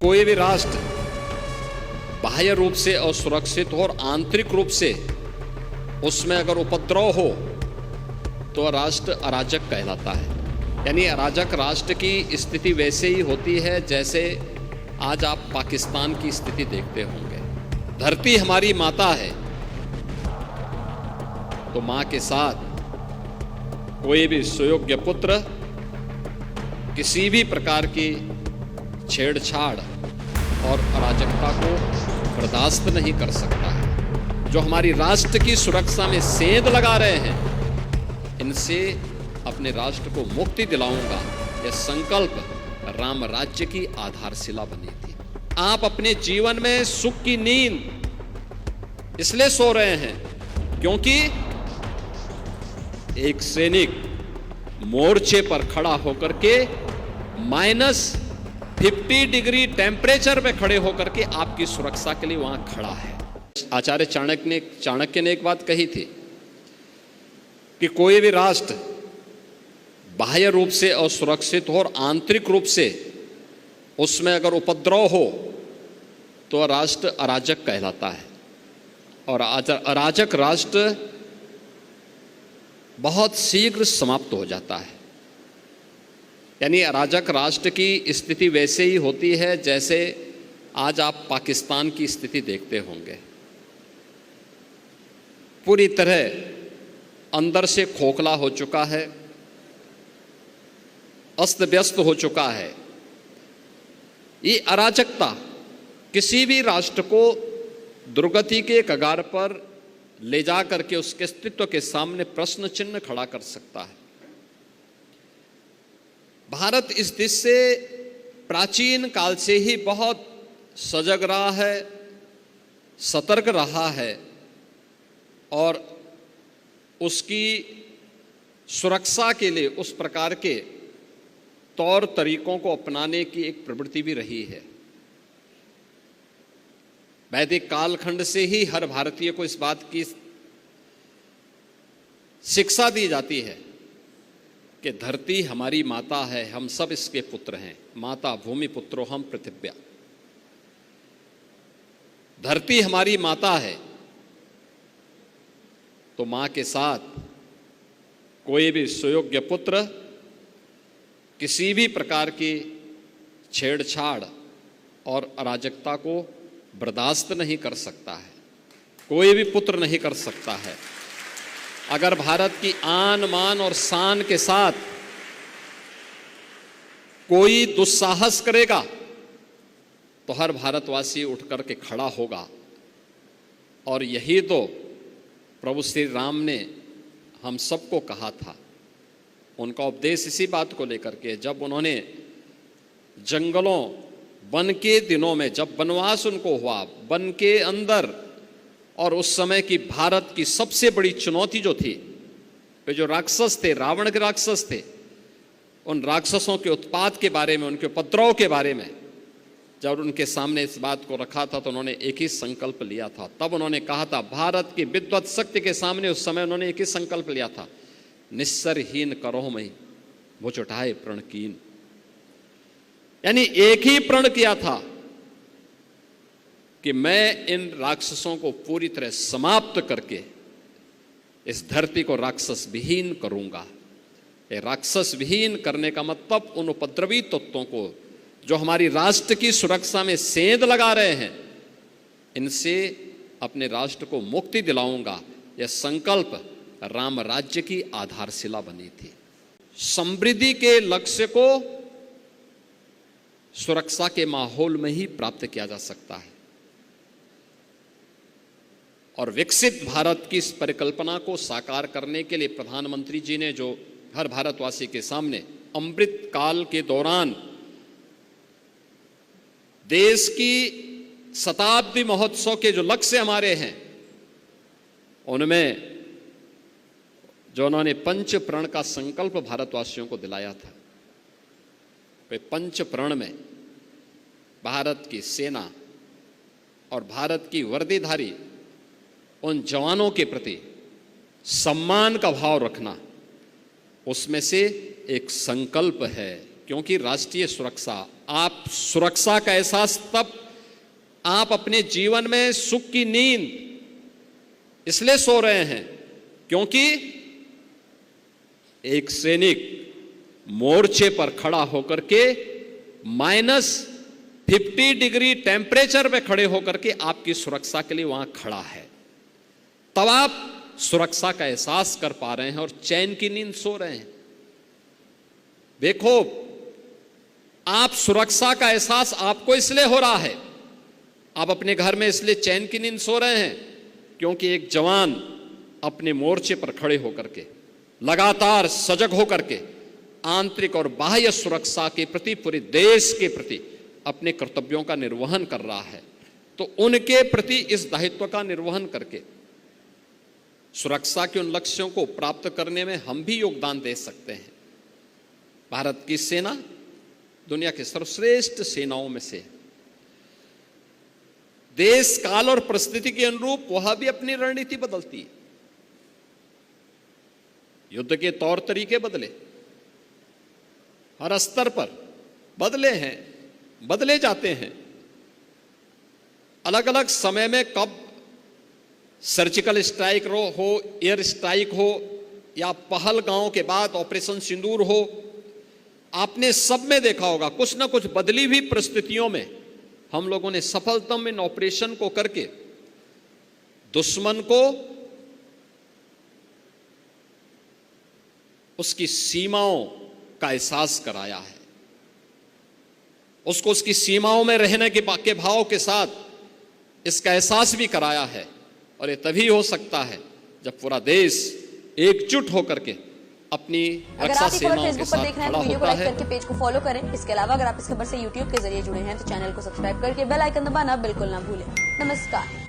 कोई भी राष्ट्र बाह्य रूप से असुरक्षित हो और आंतरिक रूप से उसमें अगर उपद्रव हो तो राष्ट्र अराजक कहलाता है। यानी अराजक राष्ट्र की स्थिति वैसे ही होती है जैसे आज आप पाकिस्तान की स्थिति देखते होंगे। धरती हमारी माता है, तो मां के साथ कोई भी सुयोग्य पुत्र किसी भी प्रकार की छेड़छाड़ और अराजकता को बर्दाश्त नहीं कर सकता है। जो हमारी राष्ट्र की सुरक्षा में सेंध लगा रहे हैं, इनसे अपने राष्ट्र को मुक्ति दिलाऊंगा, यह संकल्प राम राज्य की आधारशिला बनी थी। आप अपने जीवन में सुख की नींद इसलिए सो रहे हैं क्योंकि एक सैनिक मोर्चे पर खड़ा होकर के -50 डिग्री टेम्परेचर पे खड़े होकर के आपकी सुरक्षा के लिए वहां खड़ा है। आचार्य चाणक्य ने एक बात कही थी कि कोई भी राष्ट्र बाह्य रूप से असुरक्षित हो और आंतरिक रूप से उसमें अगर उपद्रव हो तो राष्ट्र अराजक कहलाता है। और अराजक राष्ट्र बहुत शीघ्र समाप्त हो जाता है। यानी अराजक राष्ट्र की स्थिति वैसे ही होती है जैसे आज आप पाकिस्तान की स्थिति देखते होंगे। पूरी तरह अंदर से खोखला हो चुका है, अस्त व्यस्त हो चुका है। ये अराजकता किसी भी राष्ट्र को दुर्गति के कगार पर ले जा करके उसके अस्तित्व के सामने प्रश्न चिन्ह खड़ा कर सकता है। भारत इस दिश से प्राचीन काल से ही बहुत सजग रहा है, सतर्क रहा है और उसकी सुरक्षा के लिए उस प्रकार के तौर तरीकों को अपनाने की एक प्रवृत्ति भी रही है। वैदिक कालखंड से ही हर भारतीय को इस बात की शिक्षा दी जाती है कि धरती हमारी माता है, हम सब इसके पुत्र हैं। माता भूमि पुत्रो हम पृथिव्या। धरती हमारी माता है, तो मां के साथ कोई भी सुयोग्य पुत्र किसी भी प्रकार की छेड़छाड़ और अराजकता को बर्दाश्त नहीं कर सकता है। कोई भी पुत्र नहीं कर सकता है। अगर भारत की आन मान और शान के साथ कोई दुस्साहस करेगा तो हर भारतवासी उठ करके खड़ा होगा। और यही तो प्रभु श्री राम ने हम सबको कहा था। उनका उपदेश इसी बात को लेकर के, जब उन्होंने जंगलों वन के दिनों में, जब वनवास उनको हुआ वन के अंदर, और उस समय की भारत की सबसे बड़ी चुनौती जो थी, वे जो राक्षस थे, रावण के राक्षस थे, उन राक्षसों के उत्पात के बारे में, उनके उपद्रव के बारे में जब उनके सामने इस बात को रखा था तो उन्होंने एक ही संकल्प लिया था। तब उन्होंने कहा था, भारत की विद्वत शक्ति के सामने उस समय उन्होंने एक ही संकल्प लिया था, निस्सरहीन करो मई भुज उठाए प्रण कीन। यानी एक ही प्रण किया था कि मैं इन राक्षसों को पूरी तरह समाप्त करके इस धरती को राक्षस विहीन करूंगा। ये राक्षस विहीन करने का मतलब उन उपद्रवी तत्वों को जो हमारी राष्ट्र की सुरक्षा में सेंध लगा रहे हैं, इनसे अपने राष्ट्र को मुक्ति दिलाऊंगा। यह संकल्प राम राज्य की आधारशिला बनी थी। समृद्धि के लक्ष्य को सुरक्षा के माहौल में ही प्राप्त किया जा सकता है। और विकसित भारत की इस परिकल्पना को साकार करने के लिए प्रधानमंत्री जी ने जो हर भारतवासी के सामने अमृत काल के दौरान देश की शताब्दी महोत्सव के जो लक्ष्य हमारे हैं, उनमें जो उन्होंने पंच प्रण का संकल्प भारतवासियों को दिलाया था, वे पंच प्रण में भारत की सेना और भारत की वर्दीधारी उन जवानों के प्रति सम्मान का भाव रखना, उसमें से एक संकल्प है क्योंकि राष्ट्रीय सुरक्षा, आप सुरक्षा का एहसास तब आप अपने जीवन में सुख की नींद इसलिए सो रहे हैं क्योंकि एक सैनिक मोर्चे पर खड़ा होकर के -50 डिग्री टेम्परेचर पे खड़े होकर के आपकी सुरक्षा के लिए वहां खड़ा है, तब आप सुरक्षा का एहसास कर पा रहे हैं और चैन की नींद सो रहे हैं। देखो, आप सुरक्षा का एहसास आपको इसलिए हो रहा है, आप अपने घर में इसलिए चैन की नींद सो रहे हैं क्योंकि एक जवान अपने मोर्चे पर खड़े होकर के लगातार सजग होकर के आंतरिक और बाह्य सुरक्षा के प्रति, पूरे देश के प्रति अपने कर्तव्यों का निर्वहन कर रहा है। तो उनके प्रति इस दायित्व का निर्वहन करके सुरक्षा के उन लक्ष्यों को प्राप्त करने में हम भी योगदान दे सकते हैं। भारत की सेना दुनिया की सर्वश्रेष्ठ सेनाओं में से है। देश काल और परिस्थिति के अनुरूप वह भी अपनी रणनीति बदलती है। युद्ध के तौर तरीके बदले, हर स्तर पर बदले हैं, बदले जाते हैं। अलग अलग समय में कब सर्जिकल स्ट्राइक हो, एयर स्ट्राइक हो, या पहलगांव के बाद ऑपरेशन सिंदूर हो, आपने सब में देखा होगा कुछ ना कुछ बदली हुई परिस्थितियों में हम लोगों ने सफलतम इन ऑपरेशन को करके दुश्मन को उसकी सीमाओं का एहसास कराया है, उसको उसकी सीमाओं में रहने के भाव के साथ इसका एहसास भी कराया है। और ये तभी हो सकता है जब पूरा देश एकजुट होकर के अपनी रक्षा सेनाओं के साथ खड़ा होता है। करके पेज को फॉलो करें। इसके अलावा अगर आप इस खबर से YouTube के जरिए जुड़े हैं तो चैनल को सब्सक्राइब करके बेल आइकन दबाना बिल्कुल ना भूलें। नमस्कार।